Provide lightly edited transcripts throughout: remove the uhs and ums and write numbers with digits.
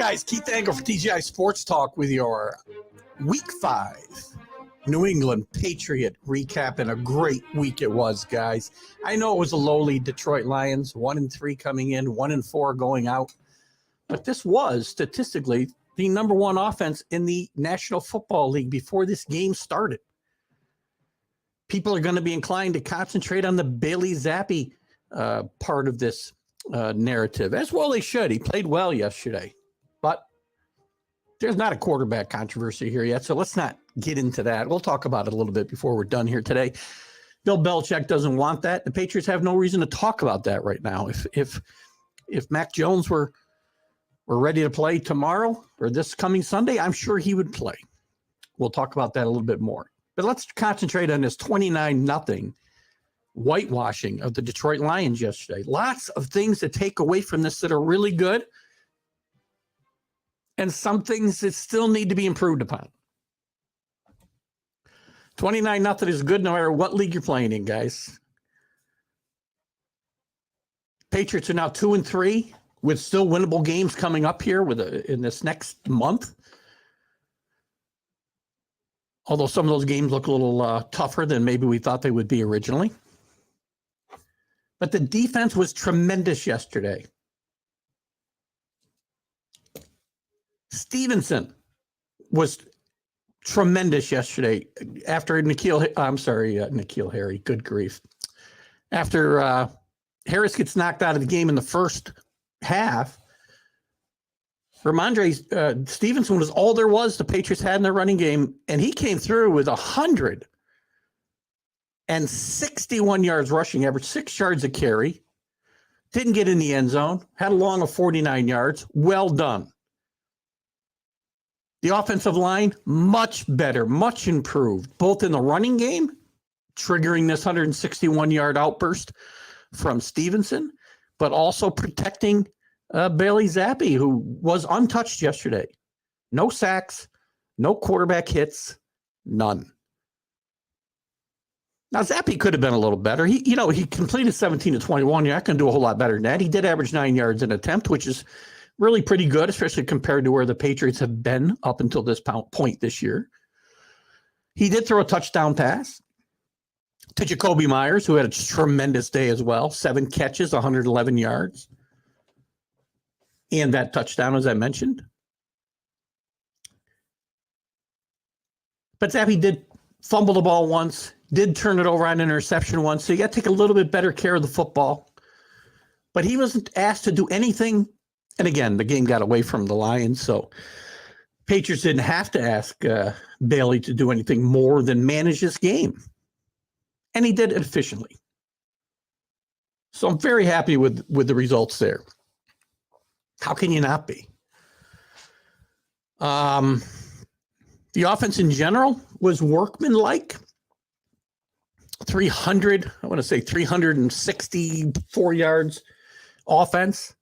guys, Keith Angle for TGI Sports Talk with your Week 5 New England Patriot recap, and a great week it was, guys. I know it was a lowly Detroit Lions, 1-3 coming in, 1-4 going out, but this was statistically the number one offense in the National Football League before this game started. People are going to be inclined to concentrate on the Bailey Zappi part of this narrative, as well they should. He played well yesterday, but there's not a quarterback controversy here yet, so let's not get into that. We'll talk about it a little bit before we're done here today. Bill Belichick doesn't want that. The Patriots have no reason to talk about that right now. If Mac Jones were ready to play tomorrow or this coming Sunday, I'm sure he would play. We'll talk about that a little bit more. But let's concentrate on this 29-0 whitewashing of the Detroit Lions yesterday. Lots of things to take away from this that are really good, and some things that still need to be improved upon. 29-0 is good no matter what league you're playing in, guys. Patriots are now 2-3 with still winnable games coming up here in this next month. Although some of those games look a little tougher than maybe we thought they would be originally. But the defense was tremendous yesterday. Stevenson was tremendous yesterday after N'Keal Harry, good grief. After Harris gets knocked out of the game in the first half, Ramondre Stevenson was all there was the Patriots had in their running game, and he came through with 161 yards rushing, average 6 yards a carry, didn't get in the end zone, had a long of 49 yards. Well done. The offensive line, much better, much improved, both in the running game, triggering this 161-yard outburst from Stevenson, but also protecting Bailey Zappi, who was untouched yesterday. No sacks, no quarterback hits, none. Now, Zappi could have been a little better. He completed 17 to 21. You're not going to do a whole lot better than that. He did average 9 yards an attempt, which is really pretty good, especially compared to where the Patriots have been up until this point this year. He did throw a touchdown pass to Jacoby Myers, who had a tremendous day as well. 7 catches, 111 yards. And that touchdown, as I mentioned. But Zappi did fumble the ball once, did turn it over on an interception once, so you got to take a little bit better care of the football. But he wasn't asked to do anything. And again, the game got away from the Lions, so Patriots didn't have to ask Bailey to do anything more than manage this game. And he did it efficiently. So I'm very happy with the results there. How can you not be? The offense in general was workmanlike. 364 yards offense.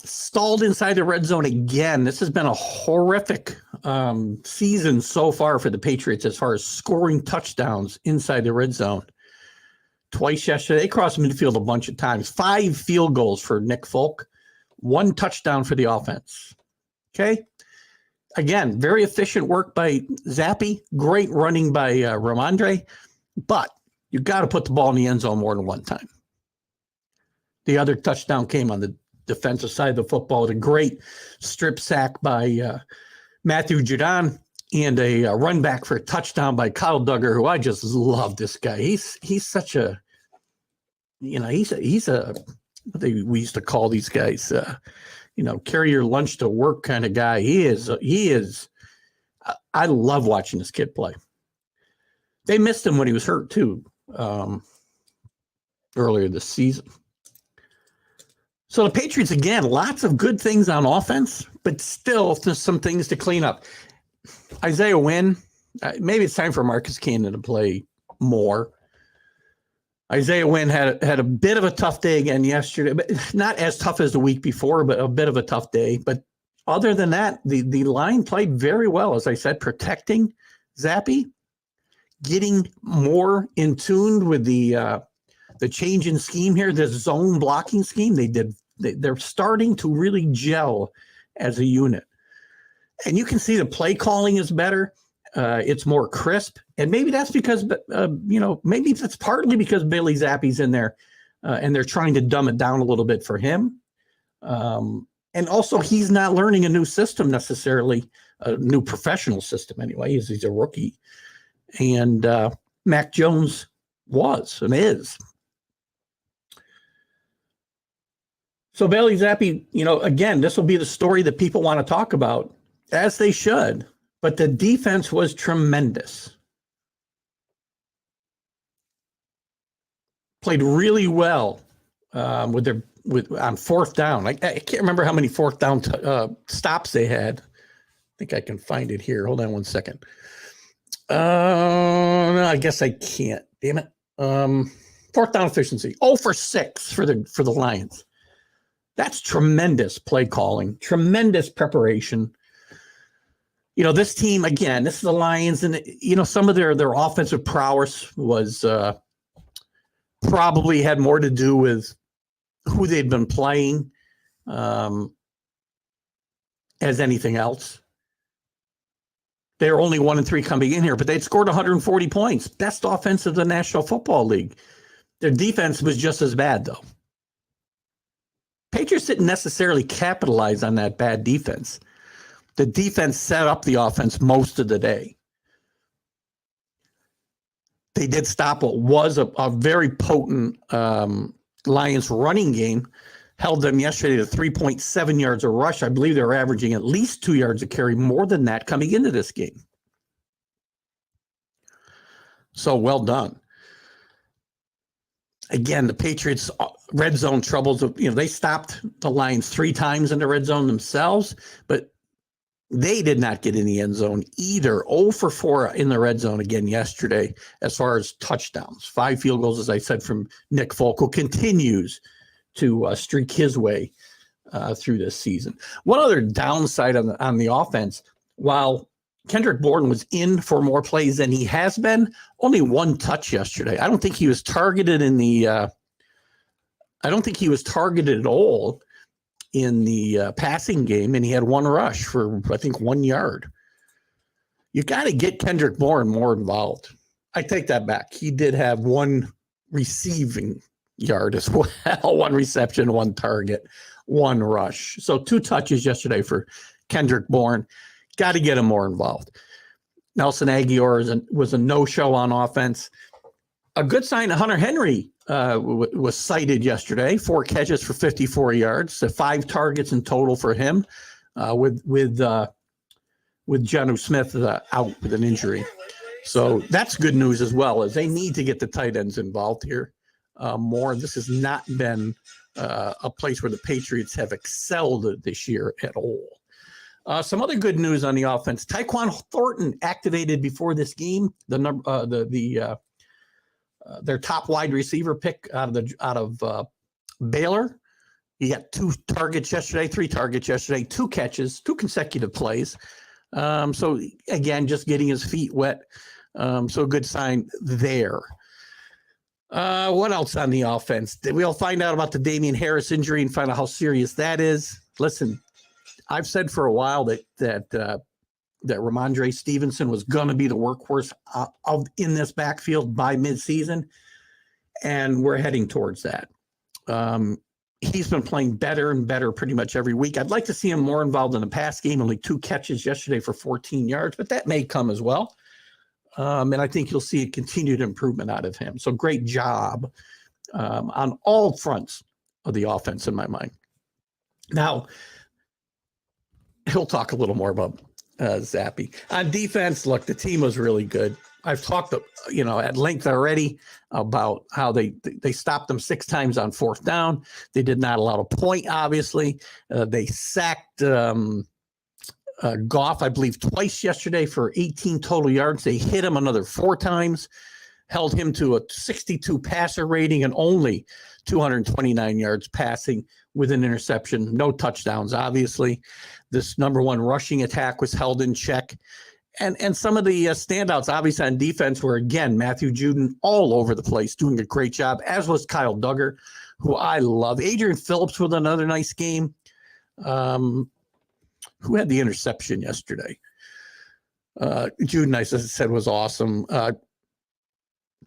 Stalled inside the red zone again. This has been a horrific season so far for the Patriots as far as scoring touchdowns inside the red zone. Twice yesterday. They crossed midfield a bunch of times. 5 field goals for Nick Folk. 1 touchdown for the offense. Okay? Again, very efficient work by Zappi. Great running by Ramondre. But you got to put the ball in the end zone more than one time. The other touchdown came on the defensive side of the football with a great strip sack by Matthew Judon and a run back for a touchdown by Kyle Duggar, who I just love this guy. He's such a, he's a what we used to call these guys, carry your lunch to work kind of guy. He is. I love watching this kid play. They missed him when he was hurt too, earlier this season. So the Patriots, again, lots of good things on offense, but still there's some things to clean up. Isaiah Wynn, maybe it's time for Marcus Cannon to play more. Isaiah Wynn had a bit of a tough day again yesterday, but not as tough as the week before, but a bit of a tough day. But other than that, the line played very well, as I said, protecting Zappi, getting more in tune with the change in scheme here, this zone blocking scheme. They're starting to really gel as a unit. And you can see the play calling is better. It's more crisp. And maybe that's because, maybe that's partly because Bailey Zappe's in there and they're trying to dumb it down a little bit for him. And also, he's not learning a new system necessarily, a new professional system anyway. He's a rookie. And Mac Jones was and is. So Bailey Zappe, again, this will be the story that people want to talk about, as they should. But the defense was tremendous. Played really well on fourth down. I can't remember how many fourth down stops they had. I think I can find it here. Hold on one second. No, I guess I can't. Damn it. Fourth down efficiency. 0 for 6 for the Lions. That's tremendous play calling, tremendous preparation. This team, again, this is the Lions, and some of their offensive prowess was probably had more to do with who they'd been playing as anything else. They're only 1-3 coming in here, but they'd scored 140 points. Best offense of the National Football League. Their defense was just as bad, though. Patriots didn't necessarily capitalize on that bad defense. The defense set up the offense most of the day. They did stop what was a very potent Lions running game, held them yesterday to 3.7 yards a rush. I believe they were averaging at least 2 yards a carry, more than that coming into this game. So well done. Again, the Patriots' red zone troubles, they stopped the Lions 3 times in the red zone themselves, but they did not get in the end zone either. 0 for 4 in the red zone again yesterday as far as touchdowns. 5 field goals, as I said, from Nick Folk, who continues to streak his way through this season. One other downside on the offense, while Kendrick Bourne was in for more plays than he has been, only 1 touch yesterday. I don't think he was targeted I don't think he was targeted at all in the passing game, and he had 1 rush for, I think, 1 yard. You got to get Kendrick Bourne more involved. I take that back. He did have 1 receiving yard as well, 1 reception, 1 target, 1 rush. So 2 touches yesterday for Kendrick Bourne. Got to get him more involved. Nelson Aguilar was a no-show on offense. A good sign, Hunter Henry was cited yesterday. 4 catches for 54 yards. So 5 targets in total for him with Jonnu Smith out with an injury. So that's good news as well, as they need to get the tight ends involved here more. This has not been a place where the Patriots have excelled this year at all. Some other good news on the offense. Tyquan Thornton activated before this game. Their top wide receiver pick out of Baylor. He got 2 targets yesterday, 3 targets yesterday, 2 catches, 2 consecutive plays. So again, just getting his feet wet. So a good sign there. What else on the offense? We'll find out about the Damian Harris injury and find out how serious that is. Listen, I've said for a while that Ramondre Stevenson was going to be the workhorse in this backfield by midseason, and we're heading towards that. He's been playing better and better pretty much every week. I'd like to see him more involved in the pass game. Only 2 catches yesterday for 14 yards, but that may come as well. And I think you'll see a continued improvement out of him. So great job on all fronts of the offense in my mind. Now, he'll talk a little more about Zappe. On defense, look, the team was really good. I've talked, at length already about how they stopped them 6 times on 4th down. They did not allow a point, obviously. They sacked Goff, I believe, twice yesterday for 18 total yards. They hit him another 4 times, held him to a 62 passer rating and only 229 yards passing with an interception. No touchdowns, obviously. This number 1 rushing attack was held in check. And some of the standouts, obviously, on defense were, again, Matthew Judon all over the place, doing a great job, as was Kyle Duggar, who I love. Adrian Phillips with another nice game. who had the interception yesterday? Juden, I said, was awesome.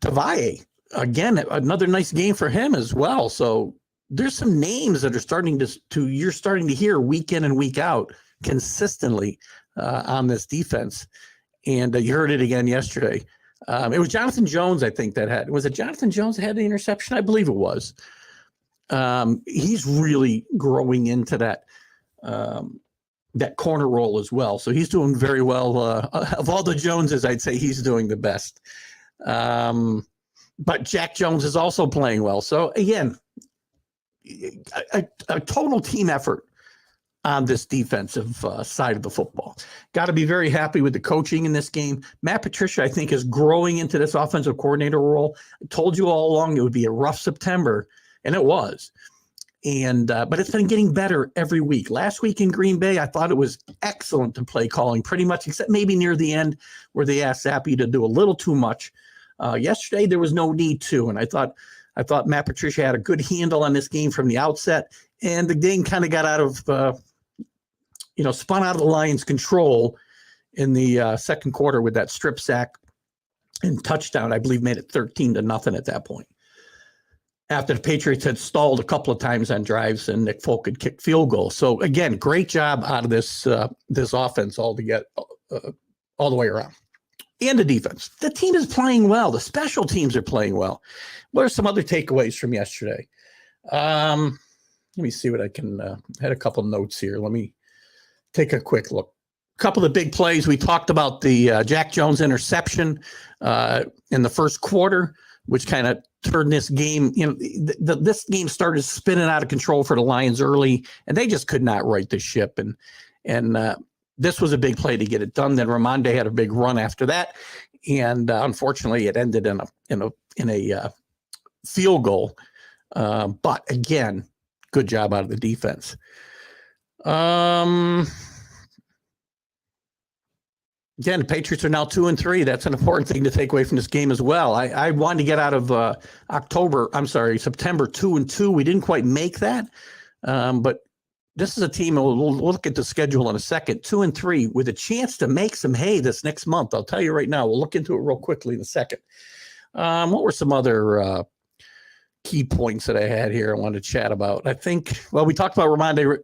Tavaye, again, another nice game for him as well. So there's some names that are starting you're starting to hear week in and week out consistently on this defense. And you heard it again yesterday. It was Jonathan Jones, I think, was it Jonathan Jones that had the interception? I believe it was. He's really growing into that corner role as well. So he's doing very well. Of all the Joneses, I'd say he's doing the best. But Jack Jones is also playing well. So again, a total team effort on this defensive side of the football. Got to be very happy with the coaching in this game. Matt Patricia, I think, is growing into this offensive coordinator role. I told you all along it would be a rough September, and it was. But it's been getting better every week. Last week in Green Bay, I thought it was excellent to play calling, pretty much, except maybe near the end where they asked Sappy to do a little too much. Yesterday, there was no need to, and I thought Matt Patricia had a good handle on this game from the outset, and the game kind of got out of, spun out of the Lions' control in the second quarter with that strip sack and touchdown. I believe made it 13-0 at that point, after the Patriots had stalled a couple of times on drives and Nick Folk had kicked field goals. So again, great job out of this offense all the way around. And the defense. The team is playing well. The special teams are playing well. What are some other takeaways from yesterday? Let me see what I can, had a couple notes here. Let me take a quick look. A couple of big plays. We talked about the Jack Jones interception in the first quarter, which kind of turned this game, this game started spinning out of control for the Lions early, and they just could not right the ship. And this was a big play to get it done. Then Ramonde had a big run after that, and unfortunately, it ended in a field goal. But again, good job out of the defense. Again, the Patriots are now 2-3. That's an important thing to take away from this game as well. I wanted to get out of September 2-2. We didn't quite make that, but this is a team, we'll look at the schedule in a second, 2-3 with a chance to make some hay this next month. I'll tell you right now, we'll look into it real quickly in a second. What were some other key points that I had here I wanted to chat about? I think, we talked about Ramonde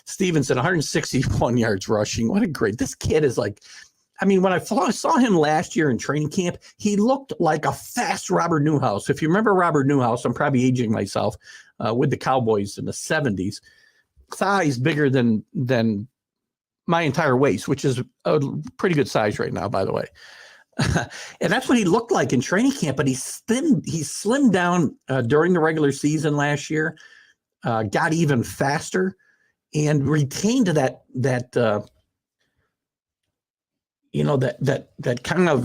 Stevenson, 161 yards rushing. What a great, this kid is like, when I saw him last year in training camp, he looked like a fast Robert Newhouse. If you remember Robert Newhouse, I'm probably aging myself, with the Cowboys in the 70s. Thighs bigger than my entire waist, which is a pretty good size right now, by the way. And that's what he looked like in training camp, but he slimmed down during the regular season last year, got even faster, and retained that kind of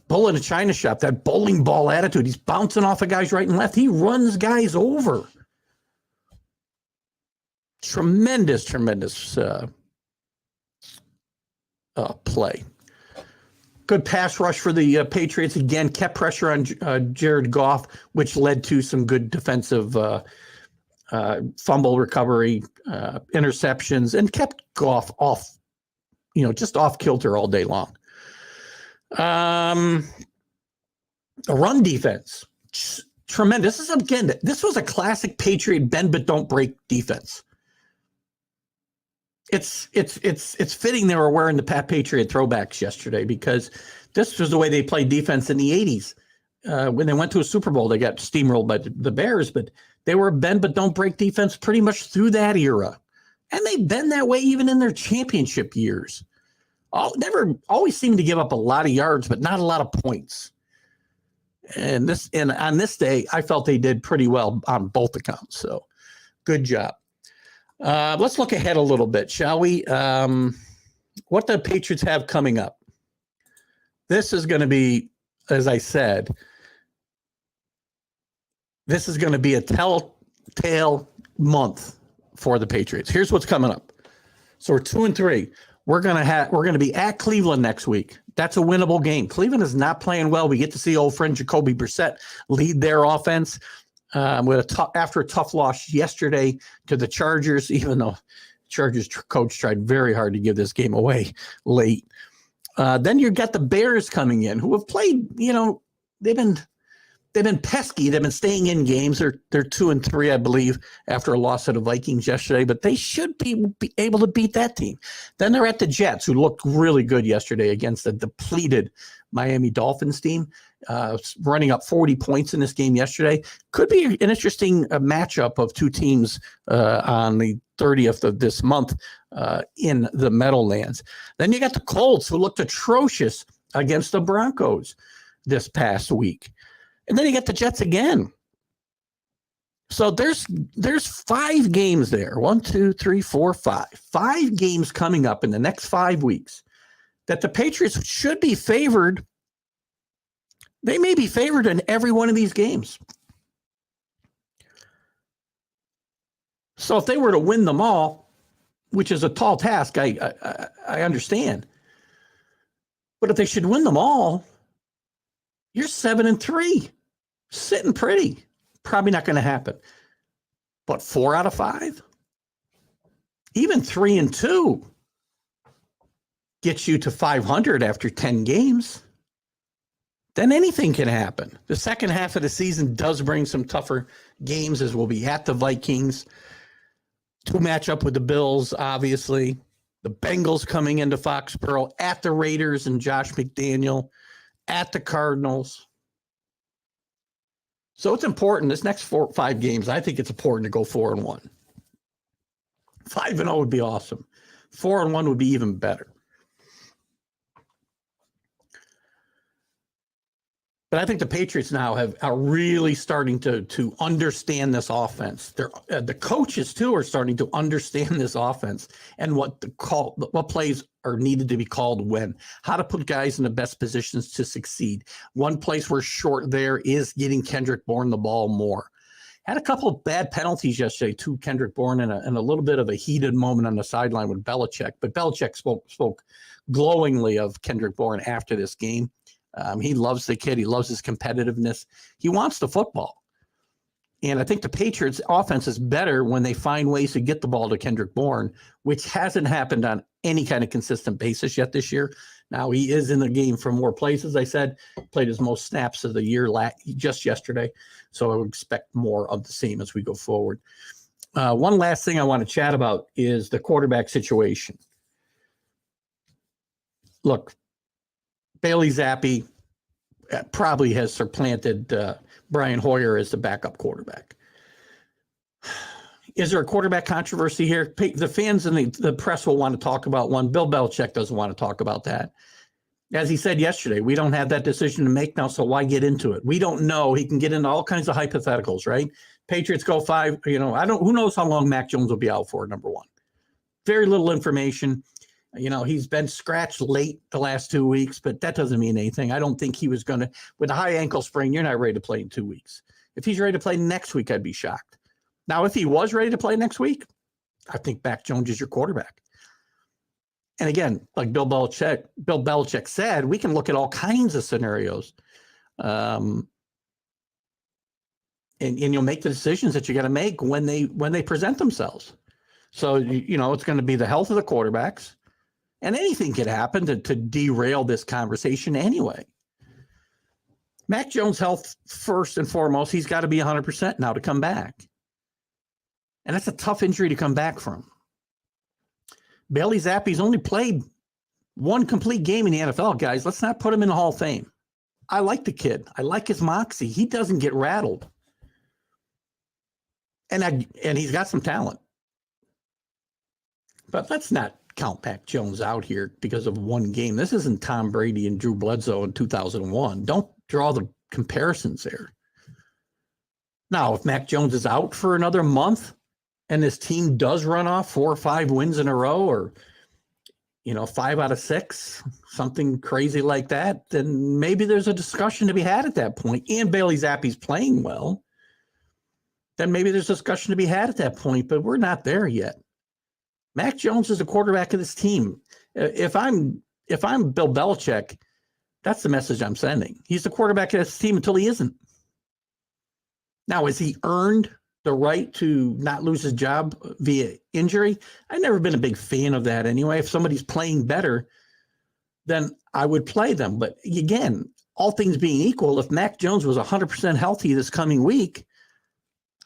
bull in a china shop, that bowling ball attitude. He's bouncing off of guys right and left. He runs guys over. Tremendous play. Good pass rush for the Patriots. Again, kept pressure on Jared Goff, which led to some good defensive fumble recovery, interceptions, and kept Goff off, just off kilter all day long. A run defense, tremendous. This was a classic Patriot bend but don't break defense. It's fitting they were wearing the Pat Patriot throwbacks yesterday, because this was the way they played defense in the 80s. When they went to a Super Bowl, they got steamrolled by the Bears, but they were a bend but don't break defense pretty much through that era. And they've been that way even in their championship years. Always seemed to give up a lot of yards, but not a lot of points. And on this day, I felt they did pretty well on both accounts. So good job. Let's look ahead a little bit, shall we? What the Patriots have coming up. This is going to be, as I said, this is going to be a telltale month for the Patriots. Here's what's coming up. So we're 2-3. We're going to be at Cleveland next week. That's a winnable game. Cleveland is not playing well. We get to see old friend Jacoby Brissett lead their offense. After a tough loss yesterday to the Chargers, even though Chargers coach tried very hard to give this game away late. Then you got the Bears coming in, who have played, they've been pesky. They've been staying in games. They're 2-3, I believe, after a loss to the Vikings yesterday, but they should be able to beat that team. Then they're at the Jets, who looked really good yesterday against a depleted Miami Dolphins team, running up 40 points in this game yesterday. Could be an interesting matchup of two teams on the 30th of this month in the Meadowlands. Then you got the Colts, who looked atrocious against the Broncos this past week. And then you get the Jets again. So there's 5 games there. 1, 2, 3, 4, 5. 5 games coming up in the next 5 weeks that the Patriots should be favored. They may be favored in every one of these games. So if they were to win them all, which is a tall task, I understand. But if they should win them all, you're 7-3, sitting pretty. Probably not going to happen. But 4 out of 5, even 3-2, gets you to 500 after 10 games. Then anything can happen. The second half of the season does bring some tougher games, as we'll be at the Vikings to match up with the Bills, obviously. The Bengals coming into Foxborough, at the Raiders and Josh McDaniel, at the Cardinals. So it's important. This next 4 or 5 games, I think it's important to go 4-1. 5-0 would be awesome. 4-1 would be even better. But I think the Patriots now are really starting to understand this offense. The coaches too are starting to understand this offense and what plays are needed to be called when, how to put guys in the best positions to succeed. One place we're short there is getting Kendrick Bourne the ball more. Had a couple of bad penalties yesterday to Kendrick Bourne and a little bit of a heated moment on the sideline with Belichick. But Belichick spoke glowingly of Kendrick Bourne after this game. He loves the kid. He loves his competitiveness. He wants the football. And I think the Patriots' offense is better when they find ways to get the ball to Kendrick Bourne, which hasn't happened on any kind of consistent basis yet this year. Now, he is in the game for more plays, as I said. Played his most snaps of the year just yesterday. So I would expect more of the same as we go forward. One last thing I want to chat about is the quarterback situation. Look, Bailey Zappi probably has supplanted Brian Hoyer as the backup quarterback. Is there a quarterback controversy here? The fans and the press will want to talk about one. Bill Belichick doesn't want to talk about that. As he said yesterday, we don't have that decision to make now, so why get into it? We don't know. He can get into all kinds of hypotheticals, right? Patriots go 5, who knows how long Mac Jones will be out for, number one. Very little information. He's been scratched late the last 2 weeks, but that doesn't mean anything. I don't think he was going to, with a high ankle sprain, you're not ready to play in 2 weeks. If he's ready to play next week, I'd be shocked. Now, if he was ready to play next week, I think Mac Jones is your quarterback. And again, like Bill Belichick said, we can look at all kinds of scenarios. And you'll make the decisions that you got to make when they present themselves. So, it's going to be the health of the quarterbacks. And anything could happen to derail this conversation anyway. Mac Jones' health, first and foremost, he's got to be 100% now to come back. And that's a tough injury to come back from. Bailey Zappi's only played 1 complete game in the NFL, guys. Let's not put him in the Hall of Fame. I like the kid. I like his moxie. He doesn't get rattled. And he's got some talent. But let's not count Mac Jones out here because of 1 game. This isn't Tom Brady and Drew Bledsoe in 2001. Don't draw the comparisons there. Now, if Mac Jones is out for another month and this team does run off 4 or 5 wins in a row, or 5 out of 6, something crazy like that, then maybe there's a discussion to be had at that point. And Bailey Zappi's playing well, then maybe there's discussion to be had at that point, but we're not there yet. Mac Jones is the quarterback of this team. If I'm Bill Belichick, that's the message I'm sending. He's the quarterback of this team until he isn't. Now, has he earned the right to not lose his job via injury. I've never been a big fan of that anyway. If somebody's playing better, then I would play them. But again, all things being equal, if Mac Jones was 100% healthy this coming week,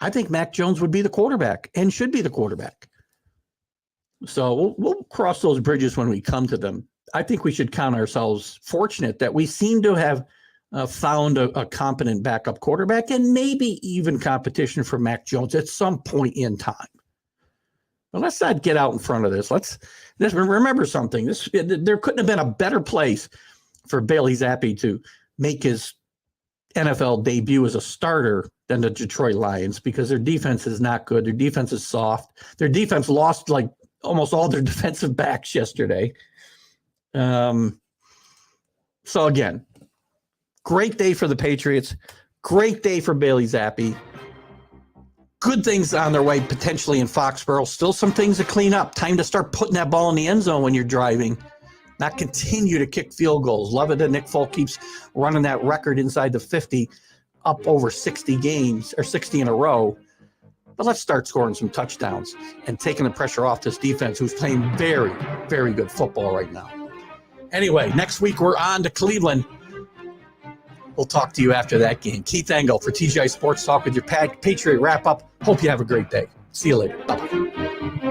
I think Mac Jones would be the quarterback and should be the quarterback. So we'll cross those bridges when we come to them. I think we should count ourselves fortunate that we seem to have found a competent backup quarterback and maybe even competition for Mac Jones at some point in time. But let's not get out in front of this. Let's remember something. There couldn't have been a better place for Bailey Zappi to make his NFL debut as a starter than the Detroit Lions, because their defense is not good. Their defense is soft. Their defense lost like almost all their defensive backs yesterday. So again, great day for the Patriots. Great day for Bailey Zappi. Good things on their way potentially in Foxborough. Still some things to clean up. Time to start putting that ball in the end zone when you're driving. Not continue to kick field goals. Love it that Nick Folk keeps running that record inside the 50, up over 60 games or 60 in a row. But let's start scoring some touchdowns and taking the pressure off this defense, who's playing very, very good football right now. Anyway, next week we're on to Cleveland. We'll talk to you after that game. Keith Engel for TGI Sports Talk with your Patriot Wrap-Up. Hope you have a great day. See you later. Bye-bye.